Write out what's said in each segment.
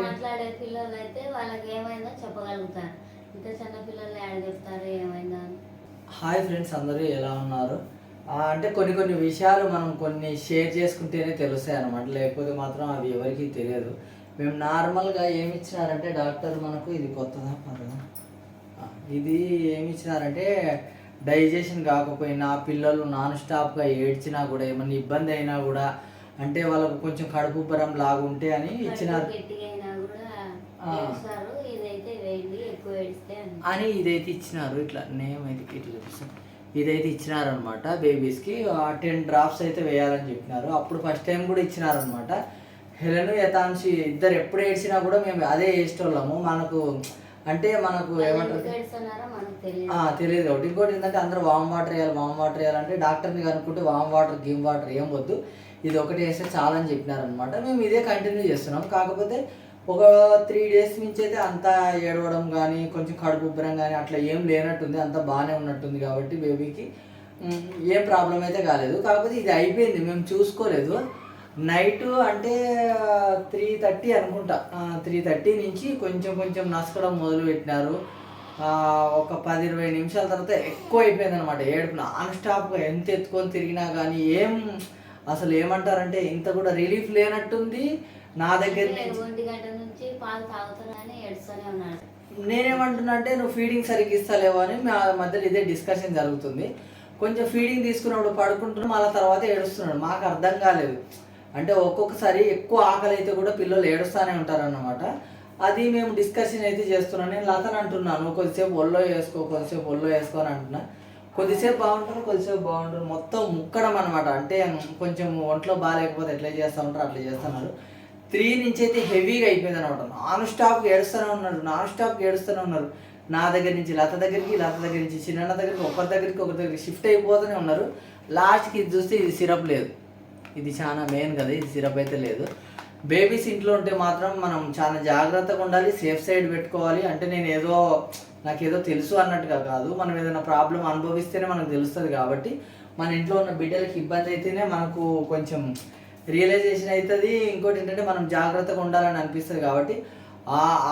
మాట్లాడే పిల్లలు అయితే వాళ్ళకి ఏమైందో చెప్పగలుగుతారు. ఇంత చిన్న పిల్లలు ఏడ చెప్తారు ఏమైందో అని. హాయ్ ఫ్రెండ్స్, అందరూ ఎలా ఉన్నారు? అంటే కొన్ని విషయాలు మనం కొన్ని షేర్ చేసుకుంటేనే తెలుస్తాయి అన్నమాట, లేకపోతే మాత్రం అవి ఎవరికీ తెలియదు. మేము నార్మల్గా ఏమి ఇచ్చినారంటే డాక్టర్ మనకు ఇది కొత్తదా పదదా ఇది ఏమి ఇచ్చినారంటే డైజెషన్ కాకపోయినా పిల్లలు నాన్ స్టాప్గా ఏడ్చినా కూడా ఏమన్నా ఇబ్బంది అయినా కూడా అంటే వాళ్ళకు కొంచెం కడుపు ఉబ్బరం లాగుంటే అని ఇచ్చినారు అని ఇదైతే ఇచ్చినారు. ఇట్లా నేమ్ అయితే ఇట్లా చూపిస్తాం, ఇదైతే ఇచ్చినారనమాట. బేబీస్కి 10 డ్రాప్స్ అయితే వేయాలని చెప్పినారు. అప్పుడు ఫస్ట్ టైం కూడా ఇచ్చినారనమాట. హెలెన్ యతాంశి ఇద్దరు ఎప్పుడు ఏడ్చినా కూడా మేము అదే వేసేటోళ్ళము. మనకు ఏమంటారు తెలియదు కాబట్టి. ఇంకోటి ఏంటంటే అందరూ వామ్ వాటర్ వేయాలంటే డాక్టర్ని కనుక్కుంటే వామ్ వాటర్ గేమ్ వాటర్ ఏం వద్దు, ఇది ఒకటి వేస్తే చాలా అని చెప్పినారనమాట. మేము ఇదే కంటిన్యూ చేస్తున్నాం. కాకపోతే ఒక 3 డేస్ నుంచి అయితే అంతా ఏడవడం కానీ కొంచెం కడుపు ఉబ్బరం కానీ అట్లా ఏం లేనట్టుంది, అంతా బాగానే ఉన్నట్టుంది. కాబట్టి బేబీకి ఏం ప్రాబ్లం అయితే కాలేదు. కాకపోతే ఇది అయిపోయింది, మేము చూసుకోలేదు. నైట్ అంటే 3:30 అనుకుంటా, 3:30 నుంచి కొంచెం నసకడం మొదలు పెట్టినారు. ఒక 10-20 నిమిషాల తర్వాత ఎక్కువ అయిపోయింది అనమాట. ఏడుపు నాన్ స్టాప్గా ఎంత ఎత్తుకొని తిరిగినా కానీ అసలు ఏమంటారంటే ఇంత కూడా రిలీఫ్ లేనట్టుంది. నా దగ్గర నుంచి నేనేమంటున్నా అంటే నువ్వు ఫీడింగ్ సరిగ్గా ఇస్తలేవు అని మా మధ్యలో ఇదే డిస్కషన్ జరుగుతుంది. కొంచెం ఫీడింగ్ తీసుకున్నప్పుడు పడుకుంటున్నాం, మళ్ళీ తర్వాత ఏడుస్తున్నాడు. మాకు అర్థం కాలేదు. అంటే ఒక్కొక్కసారి ఎక్కువ ఆకలి అయితే కూడా పిల్లలు ఏడుస్తూనే ఉంటారన్నమాట. అది మేము డిస్కషన్ అయితే చేస్తున్నాను. నేను లతను అంటున్నాను, కొద్దిసేపు ఒళ్ళో వేసుకో అని అంటున్నా. కొద్దిసేపు బాగుంటారు మొత్తం ముక్కడం అనమాట. అంటే కొంచెం ఒంట్లో బాగాలేకపోతే ఎట్లా చేస్తూ ఉంటారు అట్లా చేస్తున్నారు. 3 నుంచి అయితే హెవీగా అయిపోయింది అనమాట. నాన్ స్టాప్గా ఏడుస్తూనే ఉన్నారు. నా దగ్గర నుంచి లత దగ్గరికి చిన్న దగ్గరికి ఒకరి దగ్గరికి షిఫ్ట్ అయిపోతూనే ఉన్నారు. లాస్ట్కి ఇది చూస్తే ఇది సిరప్ లేదు. ఇది చాలా మెయిన్ కదా, ఇది సిరప్ అయితే లేదు. బేబీస్ ఇంట్లో ఉంటే మాత్రం మనం చాలా జాగ్రత్తగా ఉండాలి, సేఫ్ సైడ్ పెట్టుకోవాలి. అంటే నాకేదో తెలుసు అన్నట్టుగా కాదు, మనం ఏదైనా ప్రాబ్లం అనుభవిస్తేనే మనకు తెలుస్తుంది. కాబట్టి మన ఇంట్లో ఉన్న బిడ్డలకి ఇబ్బంది అయితేనే మనకు కొంచెం రియలైజేషన్ అవుతుంది. ఇంకోటి ఏంటంటే మనం జాగ్రత్తగా ఉండాలని అనిపిస్తుంది. కాబట్టి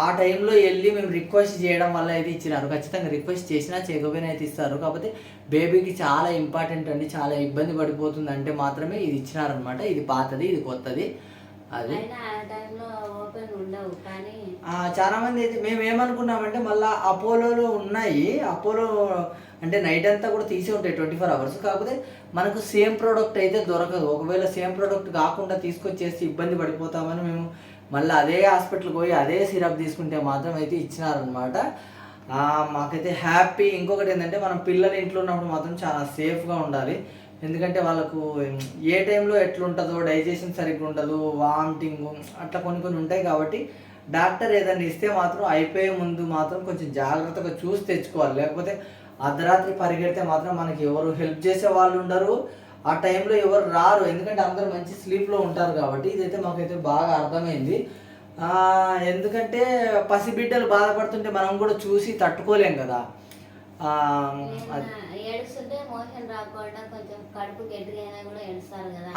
ఆ టైంలో వెళ్ళి మేము రిక్వెస్ట్ చేయడం వల్ల అయితే ఇచ్చినారు. ఖచ్చితంగా రిక్వెస్ట్ చేసినా చేయకపోయినా అయితే ఇస్తారు. కాకపోతే బేబీకి చాలా ఇంపార్టెంట్ అండి, చాలా ఇబ్బంది పడిపోతుంది అంటే మాత్రమే ఇది ఇచ్చినారనమాట. ఇది పాతది, ఇది కొత్తది. అది చాలా మంది అయితే మేము ఏమనుకున్నామంటే మళ్ళీ అపోలోలో ఉన్నాయి. అపోలో అంటే నైట్ అంతా కూడా తీసే ఉంటాయి 24 అవర్స్. కాకపోతే మనకు సేమ్ ప్రోడక్ట్ అయితే దొరకదు. ఒకవేళ సేమ్ ప్రోడక్ట్ కాకుండా తీసుకొచ్చేసి ఇబ్బంది పడిపోతామని మేము మళ్ళీ అదే హాస్పిటల్కి పోయి అదే సిరప్ తీసుకుంటే మాత్రం అయితే ఇచ్చినారనమాట. మాకైతే హ్యాపీ. ఇంకొకటి ఏంటంటే మనం పిల్లలు ఇంట్లో ఉన్నప్పుడు మాత్రం చాలా సేఫ్గా ఉండాలి. ఎందుకంటే వాళ్ళకు ఏ టైంలో ఎట్లుంటుందో, డైజెషన్ సరిగ్గా ఉండదు, వామిటింగ్ అట్లా కొన్ని ఉంటాయి. కాబట్టి డాక్టర్ ఏదైనా ఇస్తే మాత్రం అయిపోయే ముందు మాత్రం కొంచెం జాగ్రత్తగా చూసి తెచ్చుకోవాలి. లేకపోతే అర్ధరాత్రి పరిగెడితే మాత్రం మనకి ఎవరు హెల్ప్ చేసే వాళ్ళు ఉండరు, ఆ టైంలో ఎవరు రారు. ఎందుకంటే అందరూ మంచి స్లీప్లో ఉంటారు. కాబట్టి ఇదైతే మాకైతే బాగా అర్థమైంది. ఎందుకంటే పసిబిడ్డలు బాధపడుతుంటే మనం కూడా చూసి తట్టుకోలేం కదా.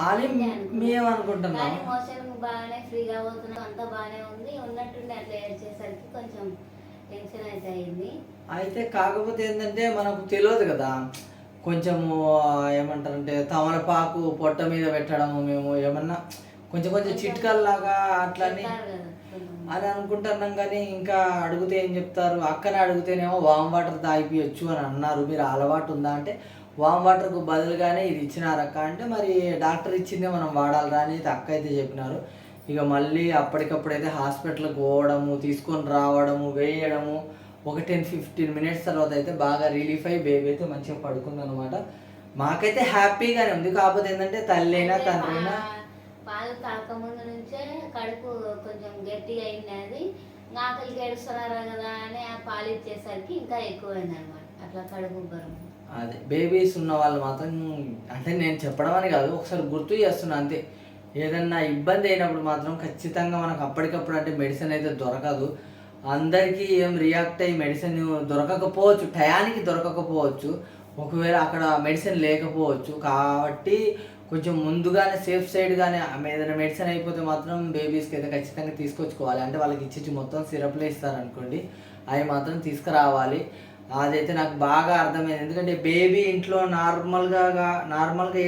అని మేము అనుకుంటున్నాం. అయితే కాకపోతే ఏంటంటే మనకు తెలియదు కదా, కొంచెము ఏమంటారంటే తమలపాకు పొట్ట మీద పెట్టడము, మేము ఏమన్నా కొంచెం చిట్కల్లాగా అట్లని అని అనుకుంటున్నాం. కానీ ఇంకా అడిగితే ఏం చెప్తారు, అక్కనే అడిగితేనేమో వామ్ వాటర్ తాగిపోయచ్చు అని అన్నారు. మీరు అలవాటు ఉందా అంటే వామ్ వాటర్కు బదులుగానే ఇది ఇచ్చినారక్క అంటే మరి డాక్టర్ ఇచ్చిందే మనం వాడాలిరా అని అక్క అయితే చెప్పినారు. ఇక మళ్ళీ అప్పటికప్పుడైతే హాస్పిటల్కి పోవడము, తీసుకొని రావడము, వేయడము, ఒక 10-15 మినిట్స్ తర్వాత అయితే బాగా రిలీఫ్ అయ్యి బేబీ అయితే మంచిగా పడుకుంది అనమాట. మాకైతే హ్యాపీగానే ఉంది. కాకపోతే ఏంటంటే తల్లి అయినా తండ్రి అయినా పాలు తాకముందు నుంచే కడుపు కొంచెం గట్టిగా అయినది. ఆకలికి ఏడుస్తున్నారు కదా అని ఆ పాలు ఇచ్చేసరికి ఇంకా ఎక్కువైంది అనమాట. అట్లా కడుపు ఉబ్బరం. అదే బేబీస్ ఉన్న వాళ్ళు మాత్రం, అంటే నేను చెప్పడం అని కాదు, ఒకసారి గుర్తు చేస్తున్నా అంతే. ఏదన్నా ఇబ్బంది అయినప్పుడు మాత్రం ఖచ్చితంగా మనకు అప్పటికప్పుడు అంటే మెడిసిన్ అయితే దొరకదు. అందరికీ ఏం రియాక్ట్ అయ్యి మెడిసిన్ దొరకకపోవచ్చు, టయానికి దొరకకపోవచ్చు, ఒకవేళ అక్కడ మెడిసిన్ లేకపోవచ్చు. కాబట్టి కొంచెం ముందుగానే సేఫ్ సైడ్గానే ఏదైనా మెడిసిన్ అయిపోతే మాత్రం బేబీస్కి అయితే ఖచ్చితంగా తీసుకొచ్చుకోవాలి. అంటే వాళ్ళకి ఇచ్చి మొత్తం సిరప్లే ఇస్తారనుకోండి, అవి మాత్రం తీసుకురావాలి. అదైతే నాకు బాగా అర్థమైంది. ఎందుకంటే బేబీ ఇంట్లో నార్మల్గా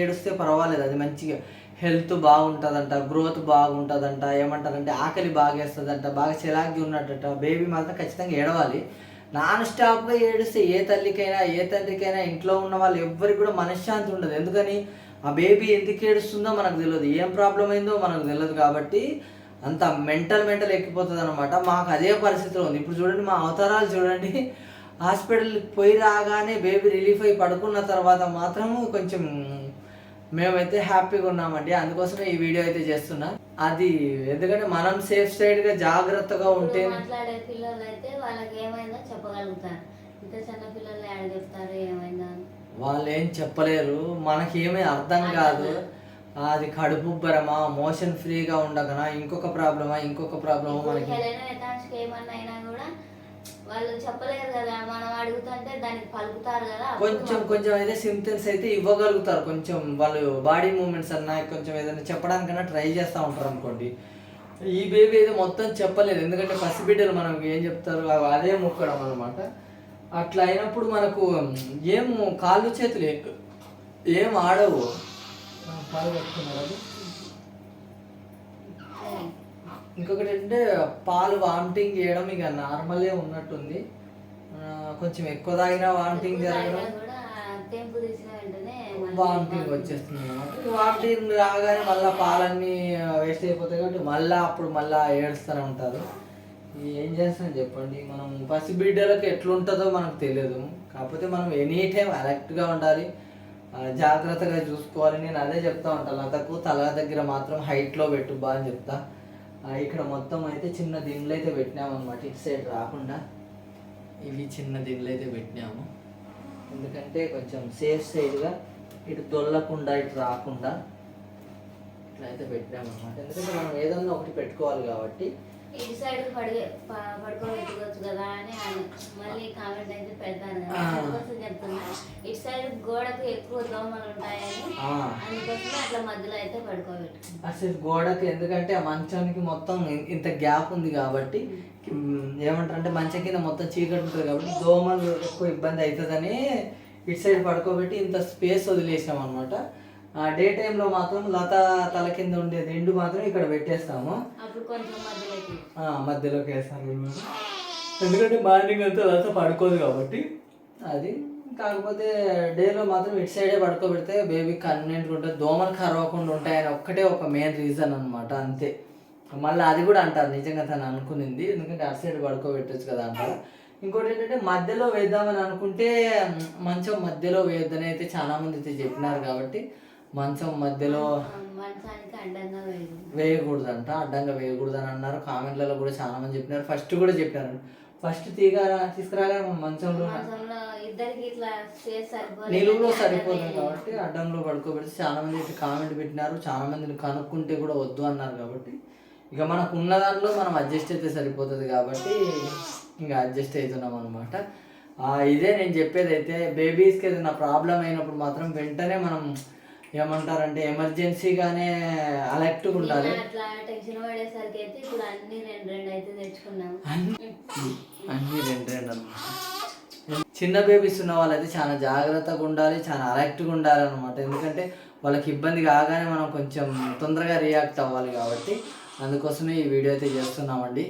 ఏడుస్తే పర్వాలేదు, అది మంచిగా హెల్త్ బాగుంటుందంట, గ్రోత్ బాగుంటుందంట, ఏమంటారంటే ఆకలి బాగా వేస్తుందంట, బాగా చిరాగ్గా ఉన్నట్టంట. బేబీ మాత్రం ఖచ్చితంగా ఏడవాలి. నాన్ స్టాప్గా ఏడిస్తే ఏ తల్లికైనా ఏ తండ్రికైనా ఇంట్లో ఉన్న వాళ్ళు ఎవ్వరికి కూడా మనశ్శాంతి ఉండదు. ఎందుకని ఆ బేబీ ఎందుకు ఏడుస్తుందో మనకు తెలియదు, ఏం ప్రాబ్లం అయిందో మనకు తెలియదు. కాబట్టి అంత మెంటల్ ఎక్కిపోతుంది అనమాట. మాకు అదే పరిస్థితిలో ఉంది. ఇప్పుడు చూడండి, మా అవతారాలు చూడండి, హాస్పిటల్కి పోయి రాగానే బేబీ రిలీఫ్ అయ్యి పడుకున్న తర్వాత మాత్రము కొంచెం మేమైతే హ్యాపీగా ఉన్నామండి. అందుకోసమే ఈ వీడియో అయితే చేస్తున్నా. అది ఎందుకంటే మనం సేఫ్ సైడ్గా జాగ్రత్తగా ఉంటే మాట్లాడే పిల్లలు అయితే వాళ్ళకి ఏమైందో చెప్పగలుగుతారు. ఇంత చిన్న పిల్లలు ఏడ చెప్తారు ఏమైందా, వాళ్ళు ఏం చెప్పలేరు, మనకేమీ అర్థం కాదు. అది కడుపుబ్బరమా, మోషన్ ఫ్రీగా ఉండకనా, ఇంకొక ప్రాబ్లమా మనకి ఏమన్నా అయినా కూడా వాళ్ళు చెప్పలేరు కదా. మనం అడుగుతుంటే దానికి పలుకుతారు కదా. కొంచెం అయితే సిమ్టమ్స్ అయితే ఇవ్వగలుగుతారు. కొంచెం వాళ్ళు బాడీ మూమెంట్స్ అన్నా కొంచెం ఏదైనా చెప్పడానికన్నా ట్రై చేస్తూ ఉంటారు అనుకోండి. ఈ బేబీ అయితే మొత్తం చెప్పలేదు. ఎందుకంటే పసిబిడ్డలు మనకి ఏం చెప్తారు అదే మొక్కడం అనమాట. అట్లా అయినప్పుడు మనకు ఏం కాళ్ళు చేతులు ఏం ఆడవు. పాలు కట్టుకున్నారు. ఇంకొకటి ఏంటంటే పాలు వామిటింగ్ చేయడం ఇక నార్మలే ఉన్నట్టుంది. కొంచెం ఎక్కువ తాగినా వామిటింగ్ జరగడం, వామిటింగ్ వచ్చేస్తుంది అనమాట. వామిటింగ్ రాగానే మళ్ళీ పాలన్నీ వేస్ట్ అయిపోతాయి కాబట్టి మళ్ళీ ఏడుస్తూనే ఉంటారు. ఏం చేస్తాం చెప్పండి, మనం పసిబిడ్డలకు ఎట్లుంటుందో మనకు తెలియదు. కాకపోతే మనం ఎనీ టైం అలర్ట్గా ఉండాలి, జాగ్రత్తగా చూసుకోవాలి. నేను అదే చెప్తా ఉంటాను, లతకు తల దగ్గర మాత్రం హైట్లో పెట్టు బా అని చెప్తా. ఇక్కడ మొత్తం అయితే చిన్న దిండ్లు అయితే పెట్టినాము అనమాట, ఇటు సైడ్ రాకుండా. ఇవి చిన్న దిండ్లు అయితే పెట్టినాము, ఎందుకంటే కొంచెం సేఫ్ సైడ్గా ఇటు దొల్లకుండా ఇటు రాకుండా ఇట్లా అయితే పెట్టినాము అనమాట. ఎందుకంటే మనం ఏదన్నా ఒకటి పెట్టుకోవాలి కాబట్టి. ఇటు సైడ్ పడుకోబెట్టుకోవచ్చు కదా అని మళ్ళీ కామెంట్ అయితే పెడతాను కదా, అందుకోసం చెప్తున్నా. ఇటు సైడ్ గోడకు ఎక్కువ దోమలు ఉంటాయని అందుకోసమే అట్లా మధ్యలో అయితే పడుకోబెట్టుకుంటాం. అసలు గోడకు ఎందుకంటే ఆ మంచానికి మొత్తం ఇంత గ్యాప్ ఉంది కాబట్టి ఏమంటారంటే మంచం కింద మొత్తం చీకటి ఉంటుంది కాబట్టి దోమలు ఎక్కువ ఇబ్బంది అవుతుందని ఇటు సైడ్ పడుకోబెట్టి ఇంత స్పేస్ వదిలేసాం అనమాట. డే టైంలో మాత్రం లత తల కింద ఉండే దిండు మాత్రం ఇక్కడ పెట్టేస్తాము, మధ్యలోకి వేస్తాము. ఎందుకంటే మార్నింగ్ అంతా లత పడుకోదు కాబట్టి అది. కాకపోతే డేలో మాత్రం ఇటు సైడే పడుకోబెడితే బేబీ కన్వీనియంట్గా ఉంటుంది, దోమలు కరవకుండా ఉంటాయని ఒక్కటే ఒక మెయిన్ రీజన్ అనమాట, అంతే. మళ్ళీ అది కూడా అంటారు నిజంగా తను అనుకునింది, ఎందుకంటే అటు సైడ్ పడుకోబెట్టచ్చు కదా అంటారు. ఇంకోటి ఏంటంటే మధ్యలో వేద్దామని అనుకుంటే మంచం మధ్యలో వేయొద్దని అయితే చాలా మంది అయితే చెప్పినారు. కాబట్టి మంచం మధ్యలో వేయకూడదంట, అడ్డంగా వేయకూడదని అన్నారు. కామెంట్లలో కూడా చాలా మంది చెప్పినారు, ఫస్ట్ కూడా చెప్పినారు. ఫస్ట్ తీసుకురాగా మంచంలో నిలువులో సరిపోతుంది కాబట్టి అడ్డంలో పడుకోబెడితే చాలా మంది అయితే కామెంట్ పెట్టినారు. చాలా మందిని కనుక్కుంటే కూడా వద్దు అన్నారు. కాబట్టి ఇక మనకు ఉన్న దాంట్లో మనం అడ్జస్ట్ అయితే సరిపోతుంది కాబట్టి ఇంకా అడ్జస్ట్ అవుతున్నాం అనమాట. ఇదే నేను చెప్పేది. అయితే బేబీస్కి ఏదైనా ప్రాబ్లం అయినప్పుడు మాత్రం వెంటనే మనం ఏమంటారంటే ఎమర్జెన్సీగానే అలర్ట్గా ఉండాలి. అన్ని రెండు అనమాట. చిన్న బేబీస్ ఉన్న వాళ్ళైతే చాలా జాగ్రత్తగా ఉండాలి, చాలా అలర్ట్గా ఉండాలి అనమాట. ఎందుకంటే వాళ్ళకి ఇబ్బంది కాగానే మనం కొంచెం తొందరగా రియాక్ట్ అవ్వాలి కాబట్టి అందుకోసమే ఈ వీడియో అయితే చేస్తున్నామండి.